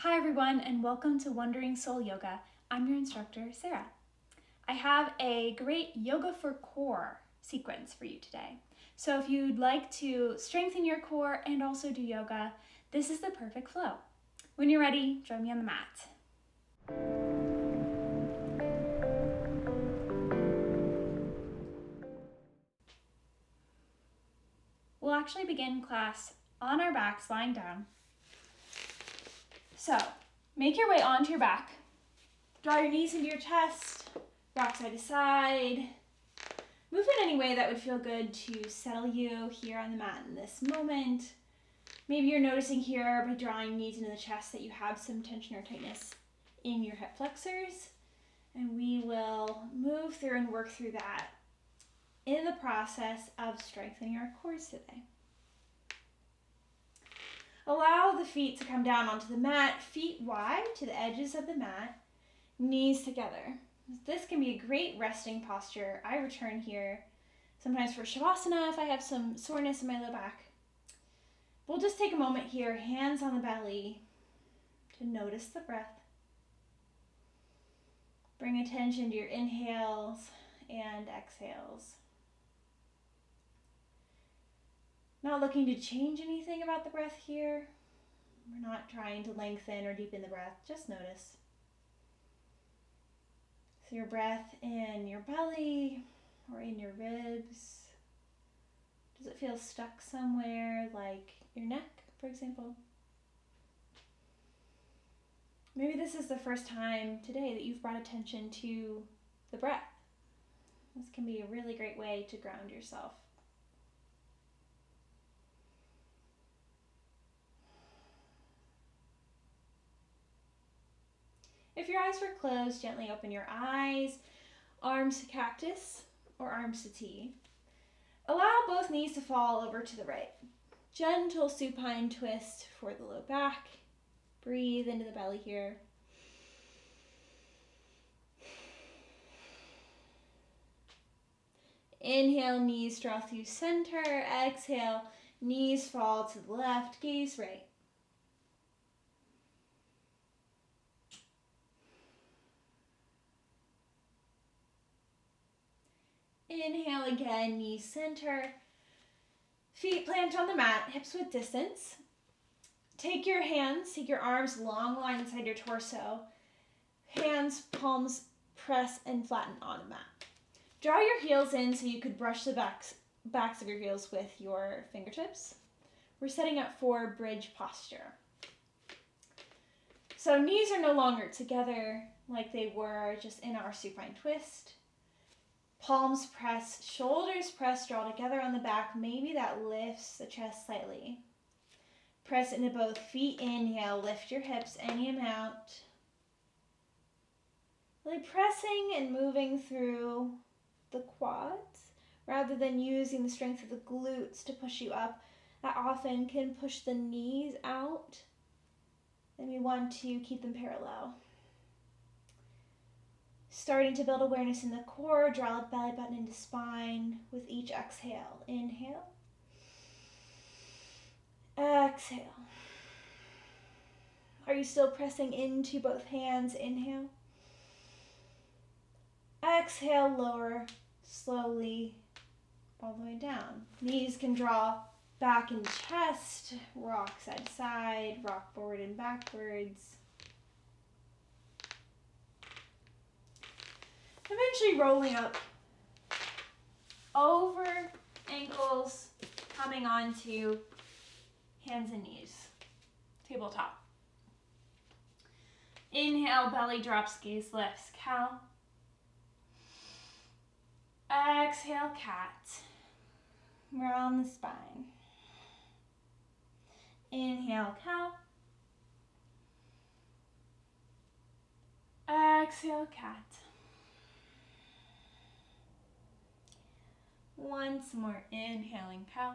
Hi everyone, and welcome to Wandering Soul Yoga. I'm your instructor, Sarah. I have a great yoga for core sequence for you today. So if you'd like to strengthen your core and also do yoga, this is the perfect flow. When you're ready, join me on the mat. We'll actually begin class on our backs, lying down. So, make your way onto your back. Draw your knees into your chest, rock side to side. Move in any way that would feel good to settle you here on the mat in this moment. Maybe you're noticing here by drawing knees into the chest that you have some tension or tightness in your hip flexors. And we will move through and work through that in the process of strengthening our cores today. Allow the feet to come down onto the mat, feet wide to the edges of the mat, knees together. This can be a great resting posture. I return here sometimes for Shavasana if I have some soreness in my low back. We'll just take a moment here, hands on the belly, to notice the breath. Bring attention to your inhales and exhales. Not looking to change anything about the breath here. We're not trying to lengthen or deepen the breath, just notice. So your breath in your belly or in your ribs. Does it feel stuck somewhere, like your neck, for example? Maybe this is the first time today that you've brought attention to the breath. This can be a really great way to ground yourself. If your eyes were closed, gently open your eyes, arms to cactus or arms to T. Allow both knees to fall over to the right. Gentle supine twist for the low back. Breathe into the belly here. Inhale, knees draw through center. Exhale, knees fall to the left, gaze right. Inhale again, knees center. Feet plant on the mat, hips width distance. Take your arms long line inside your torso. Hands, palms, press and flatten on the mat. Draw your heels in so you could brush the backs of your heels with your fingertips. We're setting up for bridge posture. So knees are no longer together like they were just in our supine twist. Palms press, shoulders press, draw together on the back. Maybe that lifts the chest slightly. Press into both feet. Inhale, lift your hips any amount. Really pressing and moving through the quads rather than using the strength of the glutes to push you up. That often can push the knees out, and we want to keep them parallel. Starting to build awareness in the core, draw the belly button into spine with each exhale. Inhale. Exhale. Are you still pressing into both hands? Inhale. Exhale, lower slowly all the way down. Knees can draw back in chest, rock side to side, rock forward and backwards. Eventually rolling up over ankles, coming onto hands and knees, tabletop. Inhale, belly drops, gaze lifts, cow. Exhale, cat. We're on the spine. Inhale, cow. Exhale, cat. Once more, inhaling, cow.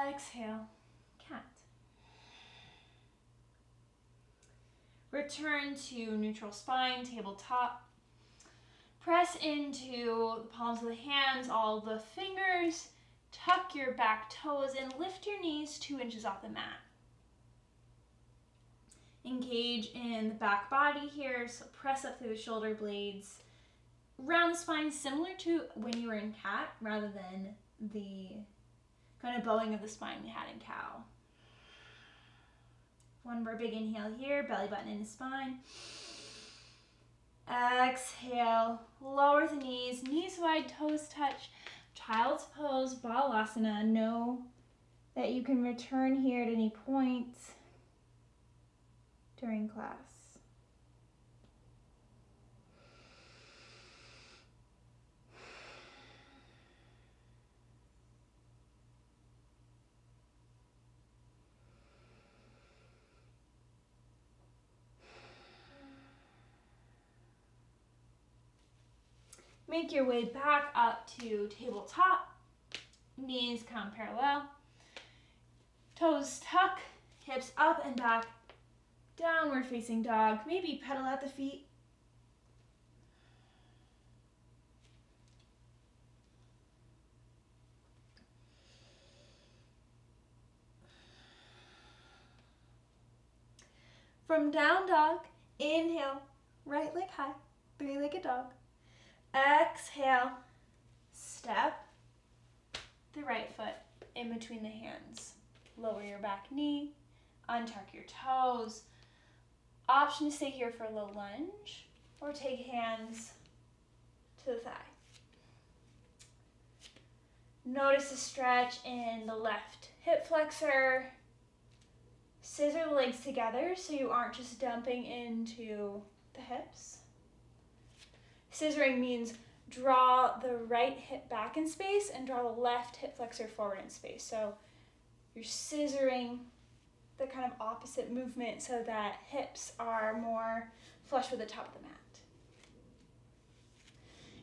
Exhale, cat. Return to neutral spine, tabletop. Press into the palms of the hands, all the fingers. Tuck your back toes and lift your knees 2 inches off the mat. Engage in the back body here, so press up through the shoulder blades. Round the spine, similar to when you were in cat, rather than the kind of bowing of the spine we had in cow. One more big inhale here, belly button into spine. Exhale, lower the knees, knees wide, toes touch. Child's pose, balasana. Know that you can return here at any point during class. Make your way back up to tabletop. Knees come parallel. Toes tuck, hips up and back. Downward facing dog. Maybe pedal at the feet. From down dog, inhale, right leg high, three-legged dog. Exhale, step the right foot in between the hands. Lower your back knee, untuck your toes. Option to stay here for a low lunge or take hands to the thigh. Notice the stretch in the left hip flexor. Scissor the legs together so you aren't just dumping into the hips. Scissoring means draw the right hip back in space and draw the left hip flexor forward in space. So you're scissoring the kind of opposite movement so that hips are more flush with the top of the mat.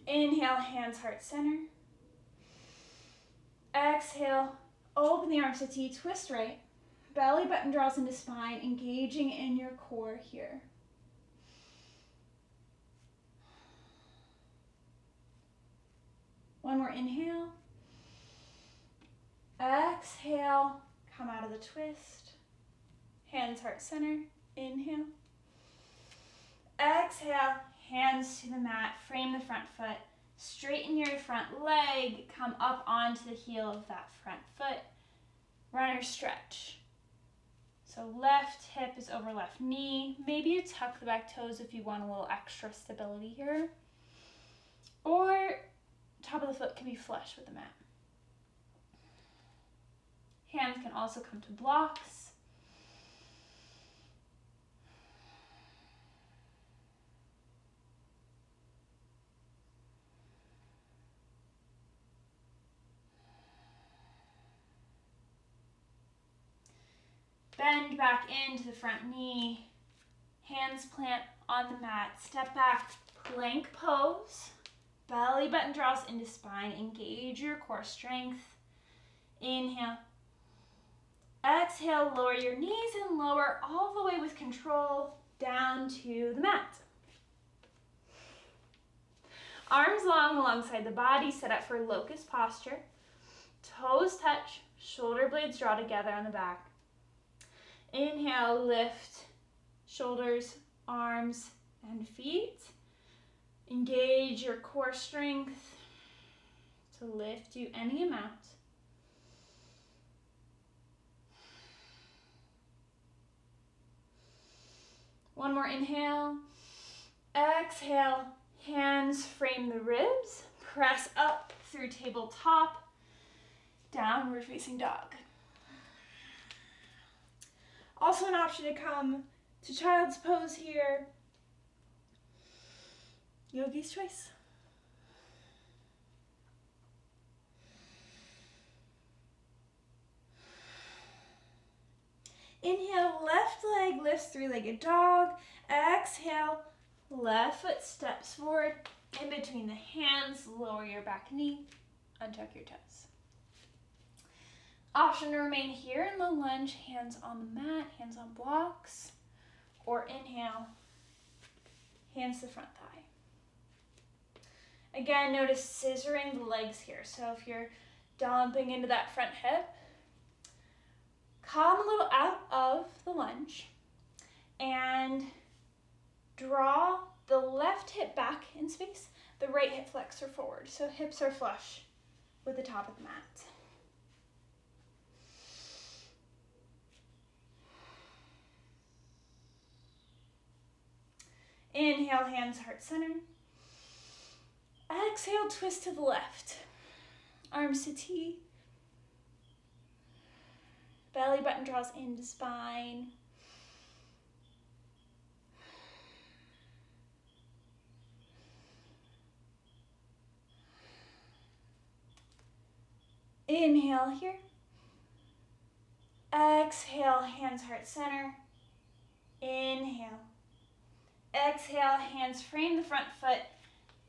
Inhale, hands heart center. Exhale, open the arms to T, twist right. Belly button draws into spine, engaging in your core here. One more inhale. Exhale, come out of the twist. Hands heart center, inhale. Exhale, hands to the mat, frame the front foot. Straighten your front leg, come up onto the heel of that front foot. Runner stretch. So left hip is over left knee. Maybe you tuck the back toes if you want a little extra stability here. Or top of the foot can be flush with the mat. Hands can also come to blocks. Bend back into the front knee. Hands plant on the mat. Step back, plank pose. Belly button draws into spine. Engage your core strength. Inhale. Exhale, lower your knees and lower all the way with control down to the mat. Arms long alongside the body, set up for locust posture. Toes touch, shoulder blades draw together on the back. Inhale, lift shoulders, arms, and feet. Engage your core strength to lift you any amount. One more inhale. Exhale, hands frame the ribs. Press up through tabletop, downward facing dog. Also an option to come to child's pose here. Yogi's choice. Inhale, left leg lifts, three-legged dog. Exhale, left foot steps forward. In between the hands, lower your back knee, untuck your toes. Option to remain here in the lunge, hands on the mat, hands on blocks, or inhale, hands to front thigh. Again, notice scissoring the legs here. So if you're dumping into that front hip, come a little out of the lunge. And draw the left hip back in space, the right hip flexor forward. So hips are flush with the top of the mat. Inhale, hands heart center. Exhale, twist to the left. Arms to T. Belly button draws into spine. Inhale here. Exhale, hands heart center. Inhale. Exhale, hands frame the front foot.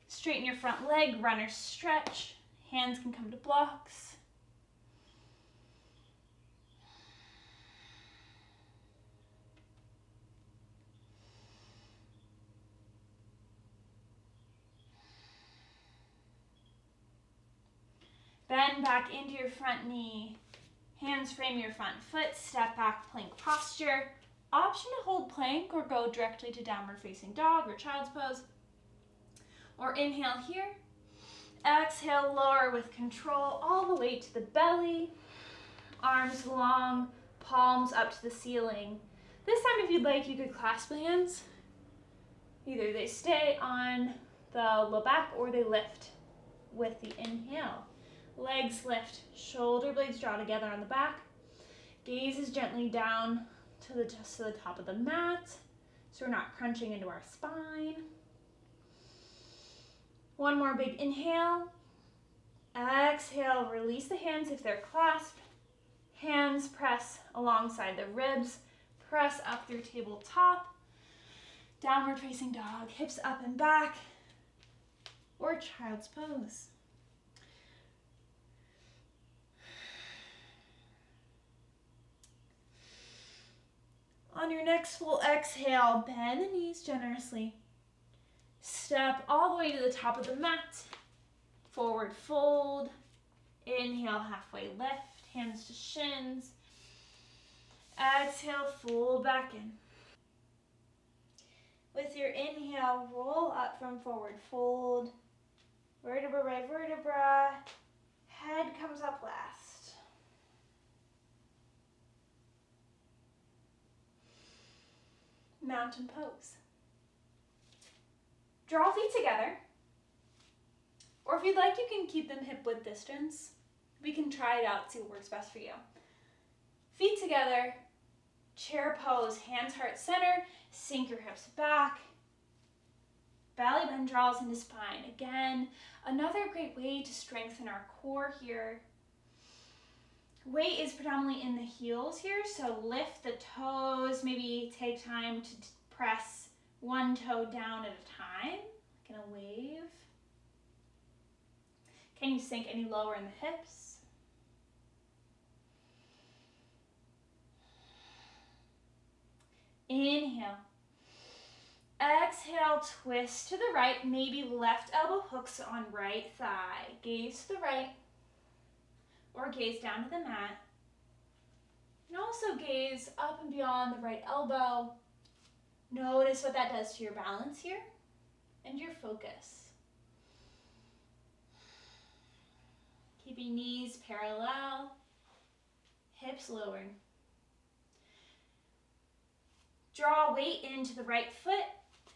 Straighten your front leg, runner stretch. Hands can come to blocks. Bend back into your front knee. Hands frame your front foot. Step back, plank posture. Option to hold plank or go directly to downward facing dog or child's pose. Or inhale here. Exhale, lower with control all the way to the belly. Arms long, palms up to the ceiling. This time, if you'd like, you could clasp the hands. Either they stay on the low back or they lift with the inhale. Legs lift, shoulder blades draw together on the back. Gaze is gently down to the top of the mat, so we're not crunching into our spine. One more big inhale. Exhale, release the hands if they're clasped. Hands press alongside the ribs. Press up through tabletop. Downward facing dog, hips up and back. Or child's pose. On your next full exhale, bend the knees generously. Step all the way to the top of the mat. Forward fold. Inhale, halfway lift. Hands to shins. Exhale, fold back in. With your inhale, roll up from forward fold. Vertebra by vertebra. Head comes up last. Mountain pose. Draw feet together. Or if you'd like, you can keep them hip width distance. We can try it out, see what works best for you. Feet together, chair pose, hands heart center, sink your hips back. Belly button draws into spine. Again, another great way to strengthen our core here. Weight is predominantly in the heels here, so lift the toes, maybe take time to press one toe down at a time, like in a wave. Can you sink any lower in the hips? Inhale. Exhale, twist to the right, maybe left elbow hooks on right thigh. Gaze to the right, or gaze down to the mat. And also gaze up and beyond the right elbow. Notice what that does to your balance here and your focus. Keeping knees parallel, hips lowering. Draw weight into the right foot.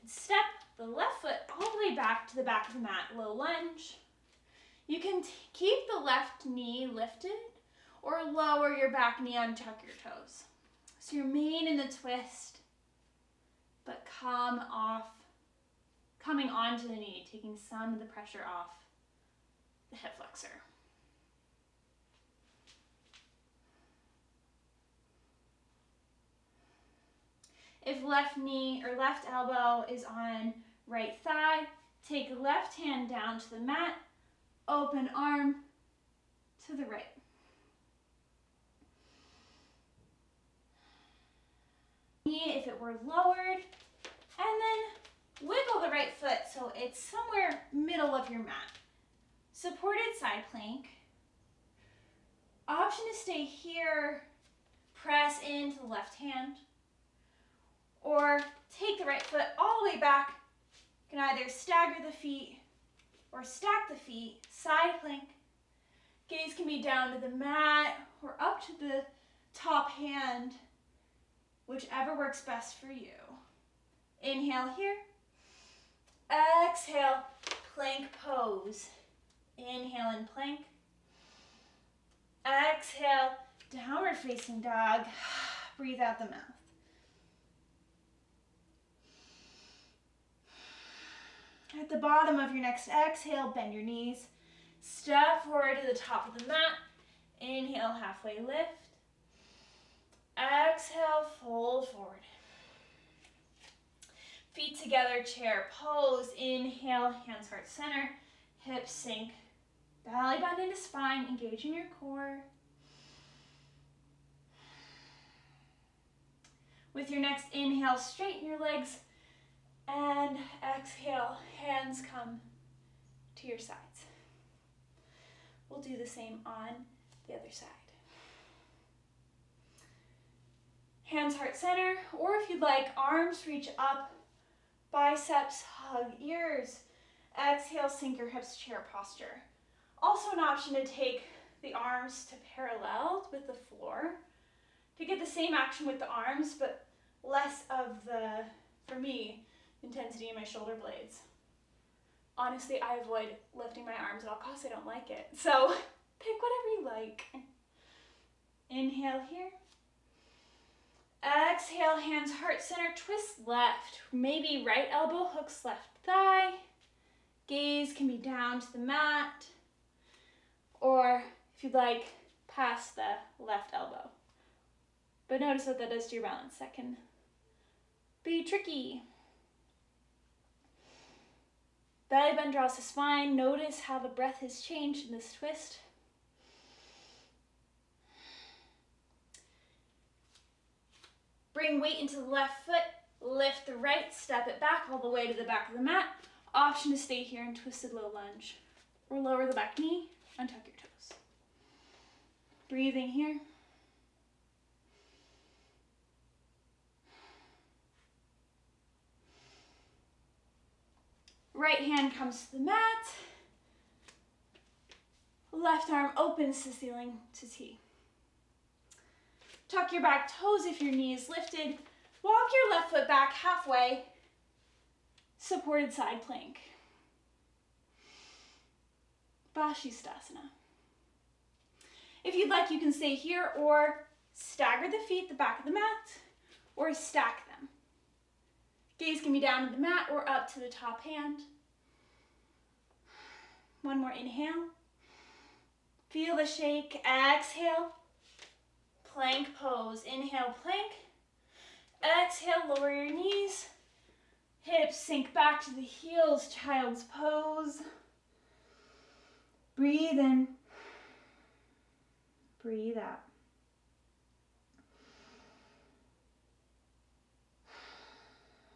Step the left foot all the way back to the back of the mat, low lunge. You can keep the left knee lifted or lower your back knee and tuck your toes. So you're made in the twist, but coming onto the knee, taking some of the pressure off the hip flexor. If left knee or left elbow is on right thigh, take left hand down to the mat, open arm to the right. Knee if it were lowered, and then wiggle the right foot so it's somewhere middle of your mat. Supported side plank. Option to stay here, press into the left hand. Or take the right foot all the way back. You can either stagger the feet or stack the feet, side plank. Gaze can be down to the mat or up to the top hand, whichever works best for you. Inhale here. Exhale, plank pose. Inhale and plank. Exhale, downward facing dog. Breathe out the mouth. At the bottom of your next exhale, bend your knees. Step forward to the top of the mat. Inhale, halfway lift. Exhale, fold forward. Feet together, chair pose. Inhale, hands heart center. Hips sink. Belly button into spine. Engage in your core. With your next inhale, straighten your legs. And exhale, hands come to your sides. We'll do the same on the other side. Hands heart center, or if you'd like, arms reach up, biceps hug ears. Exhale, sink your hips, chair posture. Also an option to take the arms to parallel with the floor to get the same action with the arms, but less of the, for me, intensity in my shoulder blades. Honestly, I avoid lifting my arms at all costs. I don't like it. So pick whatever you like. Inhale here. Exhale, hands heart center, twist left. Maybe right elbow hooks left thigh. Gaze can be down to the mat. Or if you'd like, past the left elbow. But notice what that does to your balance. That can be tricky. Belly button draws the spine. Notice how the breath has changed in this twist. Bring weight into the left foot. Lift the right. Step it back all the way to the back of the mat. Option to stay here in twisted low lunge. Or lower the back knee. Untuck your toes. Breathing here. Right hand comes to the mat. Left arm opens to ceiling to T. Tuck your back toes if your knee is lifted. Walk your left foot back halfway. Supported side plank. Vashisthasana. If you'd like, you can stay here or stagger the feet, the back of the mat, or stack them. Gaze can be down to the mat or up to the top hand. One more inhale. Feel the shake. Exhale. Plank pose. Inhale, plank. Exhale, lower your knees. Hips sink back to the heels. Child's pose. Breathe in. Breathe out.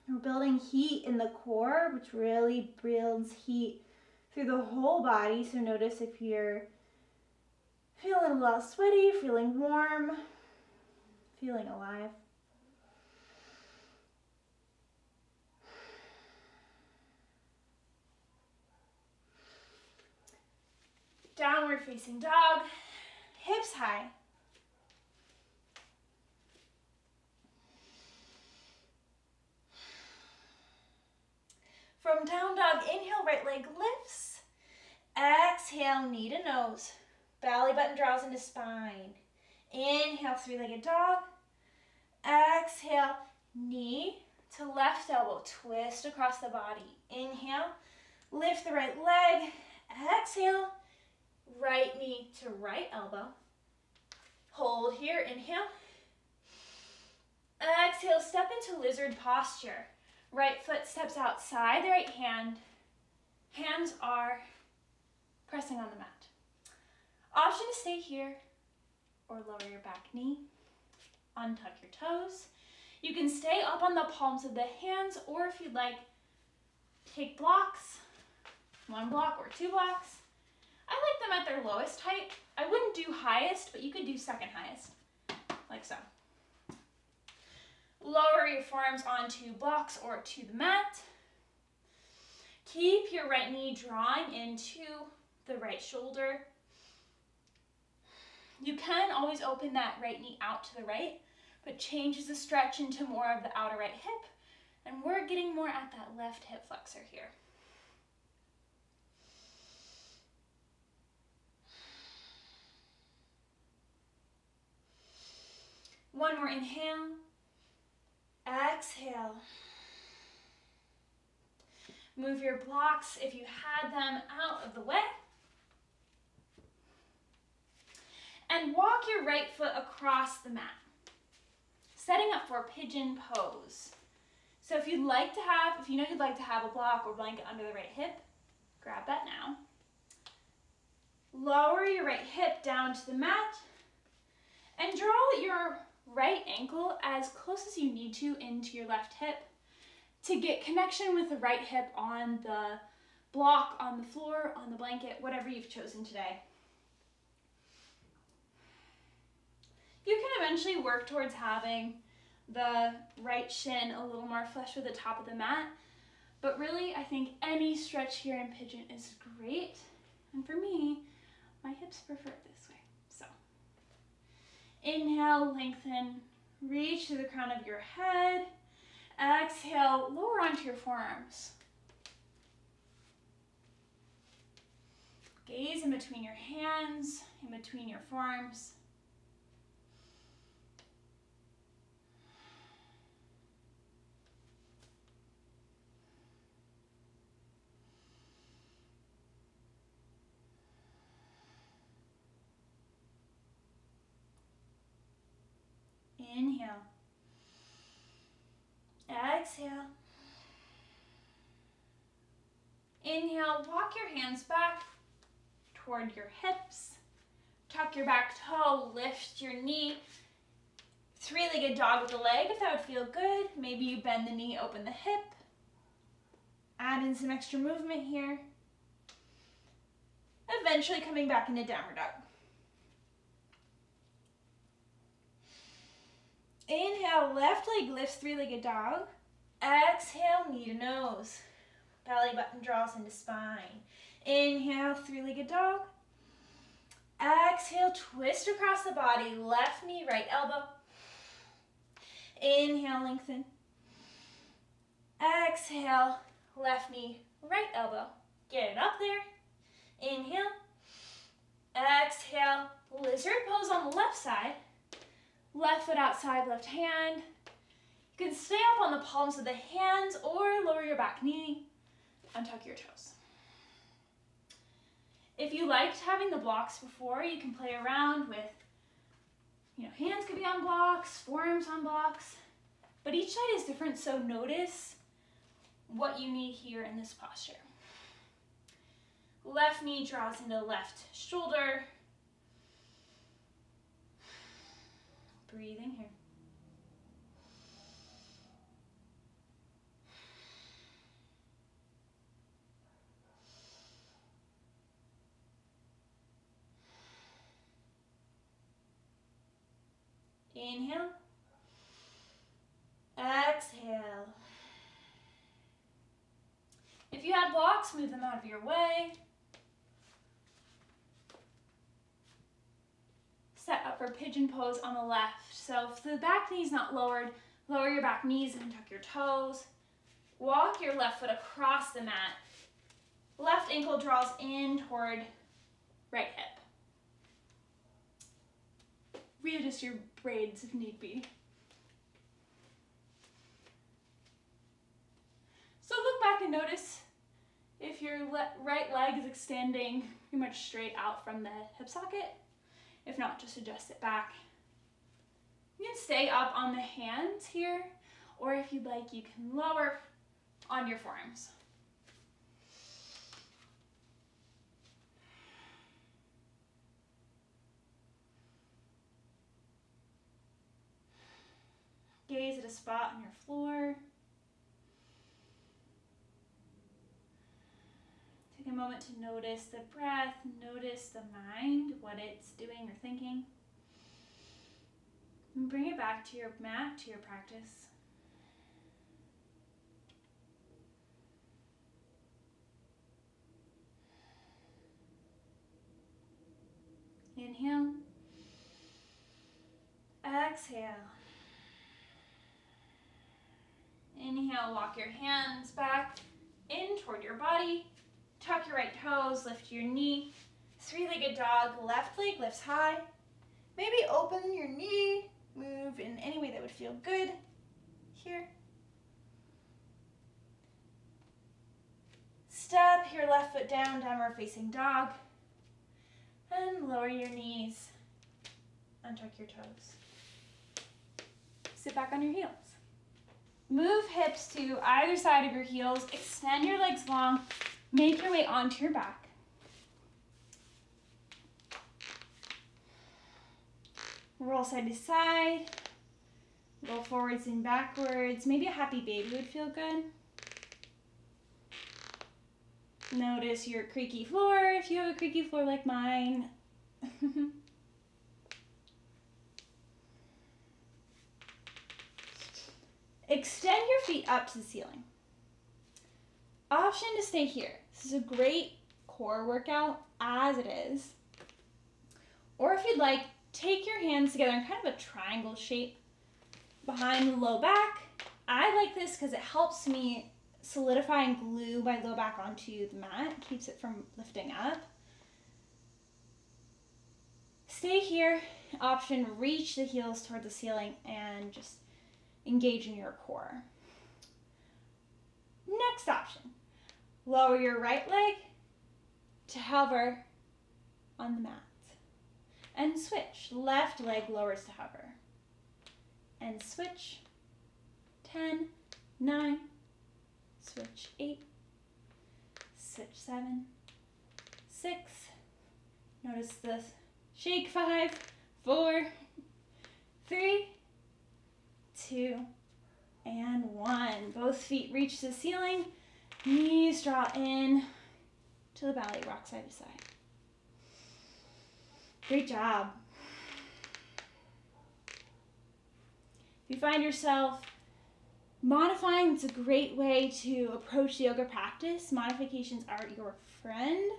We're building heat in the core, which really builds heat through the whole body. So notice if you're feeling a little sweaty, feeling warm, feeling alive. Downward facing dog, hips high. From down dog, inhale, right leg lifts. Exhale, knee to nose. Belly button draws into spine. Inhale, three-legged dog. Exhale, knee to left elbow. Twist across the body. Inhale, lift the right leg. Exhale, right knee to right elbow. Hold here, inhale. Exhale, step into lizard posture. Right foot steps outside the right hand. Hands are pressing on the mat. Option to stay here or lower your back knee. Untuck your toes. You can stay up on the palms of the hands, or if you'd like, take blocks, one block or two blocks. I like them at their lowest height. I wouldn't do highest, but you could do second highest, like so. Lower your forearms onto blocks or to the mat. Keep your right knee drawing into the right shoulder. You can always open that right knee out to the right, but changes the stretch into more of the outer right hip, and we're getting more at that left hip flexor here. One more inhale, exhale. Move your blocks, if you had them, out of the way. And walk your right foot across the mat, setting up for Pigeon Pose. So if you know you'd like to have a block or blanket under the right hip, grab that now. Lower your right hip down to the mat and draw your right ankle as close as you need to into your left hip to get connection with the right hip on the block, on the floor, on the blanket, whatever you've chosen today. You can eventually work towards having the right shin a little more flush with the top of the mat, but really I think any stretch here in pigeon is great. And for me, my hips prefer it this way. So inhale, lengthen, reach to the crown of your head. Exhale, lower onto your forearms. Gaze in between your hands, in between your forearms. Inhale. Exhale. Inhale, walk your hands back toward your hips. Tuck your back toe, lift your knee. Three-legged dog with the leg, if that would feel good. Maybe you bend the knee, open the hip. Add in some extra movement here. Eventually coming back into downward dog. Inhale, left leg lifts, three-legged dog. Exhale, knee to nose. Belly button draws into spine. Inhale, three-legged dog. Exhale, twist across the body, left knee, right elbow. Inhale, lengthen. Exhale, left knee, right elbow. Get it up there. Inhale. Exhale, lizard pose on the left side. Left foot outside, left hand. You can stay up on the palms of the hands or lower your back knee, untuck your toes. If you liked having the blocks before, you can play around with, hands could be on blocks, forearms on blocks, but each side is different, so notice what you need here in this posture. Left knee draws into left shoulder. Breathing here. Inhale. Exhale. If you had blocks, move them out of your way. Set up for pigeon pose on the left. So if the back knee is not lowered, lower your back knees and tuck your toes. Walk your left foot across the mat. Left ankle draws in toward right hip. Readjust your braids if need be. So look back and notice if your right leg is extending pretty much straight out from the hip socket. If not, just adjust it back. You can stay up on the hands here, or if you'd like, you can lower on your forearms. Gaze at a spot on your floor. Take a moment to notice the breath, notice the mind, what it's doing or thinking. And bring it back to your mat, to your practice. Inhale. Exhale. Inhale, walk your hands back in toward your body. Tuck your right toes, lift your knee. Three-legged dog, left leg lifts high. Maybe open your knee, move in any way that would feel good here. Step your left foot down, downward facing dog. And lower your knees, untuck your toes. Sit back on your heels. Move hips to either side of your heels, extend your legs long, make your way onto your back. Roll side to side, roll forwards and backwards. Maybe a happy baby would feel good. Notice your creaky floor if you have a creaky floor like mine. Extend your feet up to the ceiling. Option to stay here. This is a great core workout as it is. Or if you'd like, take your hands together in kind of a triangle shape behind the low back. I like this because it helps me solidify and glue my low back onto the mat, keeps it from lifting up. Stay here. Option, reach the heels toward the ceiling and just engage in your core. Next option, lower your right leg to hover on the mat. And switch, left leg lowers to hover. And switch, 10, 9, switch 8, switch 7, 6, notice the shake, 5, 4, 3, 2, and 1. Both feet reach the ceiling, knees draw in to the belly, rock side to side. Great job. If you find yourself modifying, it's a great way to approach the yoga practice. Modifications are your friend.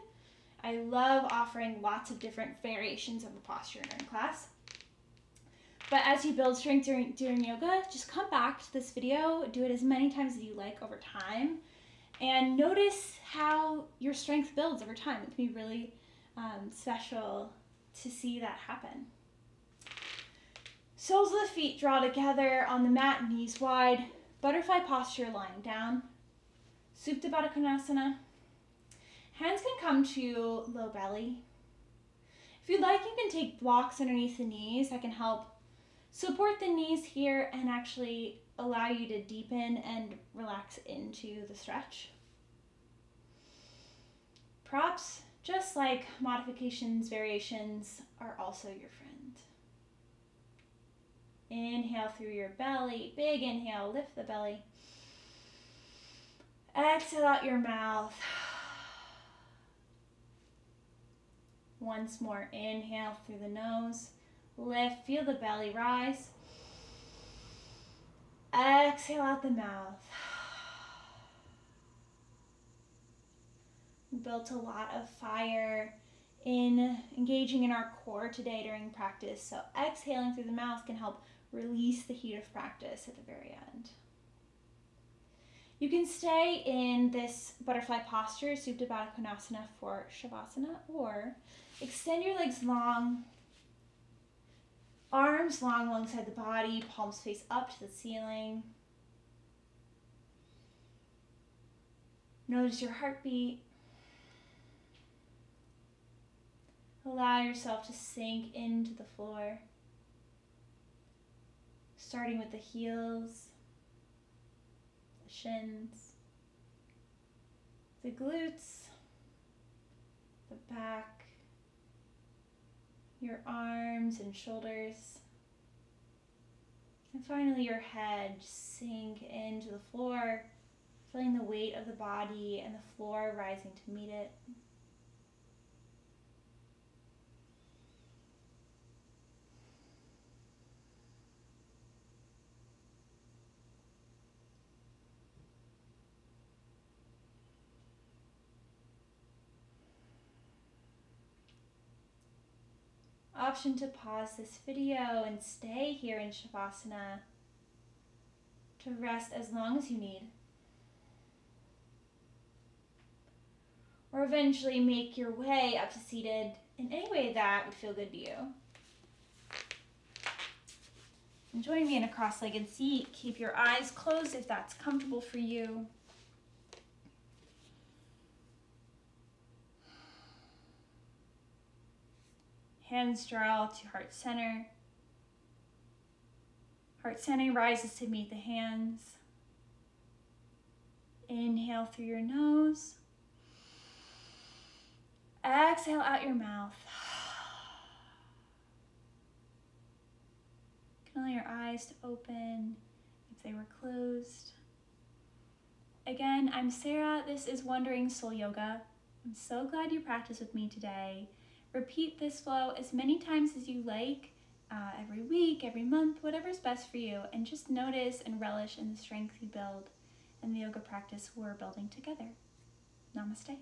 I love offering lots of different variations of a posture during class. But as you build strength during yoga, just come back to this video, do it as many times as you like over time, and notice how your strength builds over time. It can be really special to see that happen. Soles of the feet draw together on the mat, knees wide. Butterfly posture lying down. Supta Baddha Konasana. Hands can come to low belly. If you'd like, you can take blocks underneath the knees that can help support the knees here and actually allow you to deepen and relax into the stretch. Props, just like modifications, variations, are also your friend. Inhale through your belly. Big inhale, lift the belly. Exhale out your mouth. Once more, inhale through the nose. Lift, feel the belly rise. Exhale out the mouth. We built a lot of fire in engaging in our core today during practice, so exhaling through the mouth can help release the heat of practice at the very end. You can stay in this butterfly posture, Supta Baddha Konasana, for Shavasana, or extend your legs long, arms long alongside the body, palms face up to the ceiling. Notice your heartbeat. Allow yourself to sink into the floor, starting with the heels, the shins, the glutes, the back, your arms and shoulders, and finally your head. Just sink into the floor, feeling the weight of the body and the floor rising to meet it. Option to pause this video and stay here in Shavasana to rest as long as you need. Or eventually make your way up to seated in any way that would feel good to you. And join me in a cross-legged seat. Keep your eyes closed if that's comfortable for you. Hands draw to heart center. Heart center rises to meet the hands. Inhale through your nose. Exhale out your mouth. You can allow your eyes to open if they were closed. Again, I'm Sarah. This is Wandering Soul Yoga. I'm so glad you practiced with me today. Repeat this flow as many times as you like, every week, every month, whatever's best for you, and just notice and relish in the strength you build and the yoga practice we're building together. Namaste.